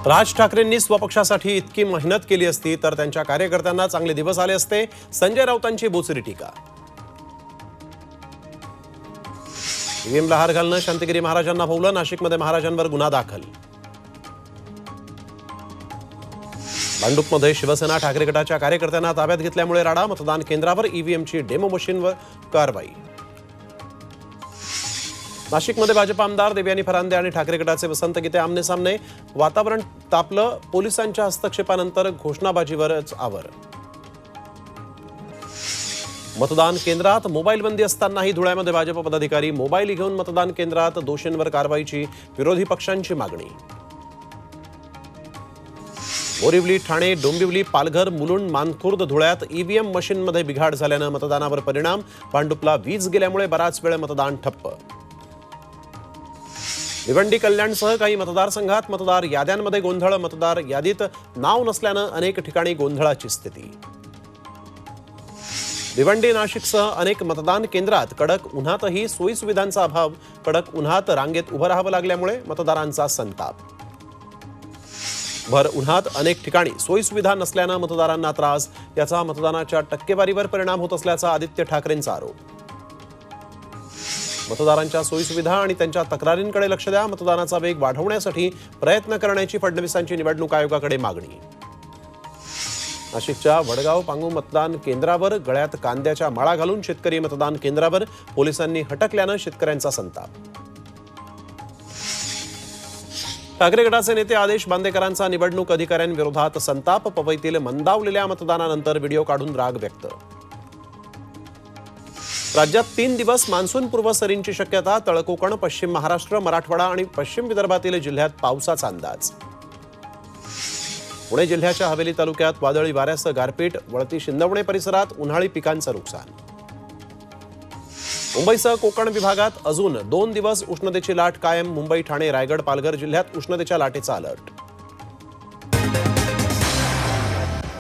राज ठाकरेंनी स्वपक्षासाठी इतकी मेहनत केली असती तर त्यांच्या कार्यकर्त्यांना चांगले दिवस आले असते. संजय राऊतांची बोचरी टीका. ईव्हीएमला हार घालणं, शांतिगिरी महाराजांना भोवलं, नाशिकमध्ये महाराजांवर गुन्हा दाखल. भांडूपमध्ये शिवसेना ठाकरे गटाच्या कार्यकर्त्यांना ताब्यात घेतल्यामुळे राडा, मतदान केंद्रावर ईव्हीएमची डेमो मशीनवर कारवाई. नाशिकमध्ये भाजप आमदार देवयानी फरांदे आणि ठाकरे गटाचे वसंत गीते आमने सामने. वातावरण तापलं, पोलिसांच्या हस्तक्षेपानंतर घोषणाबाजीवरच आवर. मतदान केंद्रात मोबाईल बंदी असतानाही धुळ्यामध्ये भाजप पदाधिकारी मोबाईल घेऊन मतदान केंद्रात, दोषींवर कारवाईची विरोधी पक्षांची मागणी. बोरिवली, ठाणे, डोंबिवली, पालघर, मुलुंड, मानखुर्द, धुळ्यात ईव्हीएम मशीनमध्ये बिघाड झाल्यानं मतदानावर परिणाम. भांडुपला वीज गेल्यामुळे बराच वेळ मतदान ठप्प. भिवंडी, कल्याणसह काही मतदारसंघात मतदार याद्यांमध्ये गोंधळ, मतदार यादीत नाव नसल्यानं अनेक ठिकाणी गोंधळाची स्थिती. भिवंडी, नाशिकसह अनेक मतदान केंद्रात कडक उन्हातही सोयीसुविधांचा अभाव. कडक उन्हात रांगेत उभं राहावं लागल्यामुळे मतदारांचा संताप. भर उन्हात अनेक ठिकाणी सोयीसुविधा नसल्यानं मतदारांना त्रास. याचा मतदानाच्या टक्केवारीवर परिणाम होत असल्याचा आदित्य ठाकरेंचा आरोप. मतदारांच्या सोयीसुविधा आणि त्यांच्या तक्रारींकडे लक्ष द्या. मतदानाचा वेग वाढवण्यासाठी प्रयत्न करण्याची फडणवीसांची निवडणूक आयोगाकडे मागणी. नाशिकच्या वडगाव पांगू मतदान केंद्रावर गळ्यात कांद्याच्या माळा घालून शेतकरी मतदान केंद्रावर, पोलिसांनी हटकल्यानं शेतकऱ्यांचा संताप. ठाकरे गटाचे नेते आदेश बांदेकरांचा निवडणूक अधिकाऱ्यांविरोधात संताप. पवईतील मंदावलेल्या मतदानानंतर व्हिडिओ काढून राग व्यक्त. राज्यात 3 दिवस मान्सूनपूर्व सरींची शक्यता. तळकोकण, पश्चिम महाराष्ट्र, मराठवाडा आणि पश्चिम विदर्भातील जिल्ह्यात पावसाचा अंदाज. पुणे जिल्ह्याच्या हवेली तालुक्यात वादळी वाऱ्यासह गारपीट. वळती, शिंदवणे परिसरात उन्हाळी पिकांचं नुकसान. मुंबईसह कोकण विभागात अजून 2 दिवस उष्णतेची लाट कायम. मुंबई, ठाणे, रायगड, पालघर जिल्ह्यात उष्णतेच्या लाटेचा अलर्ट.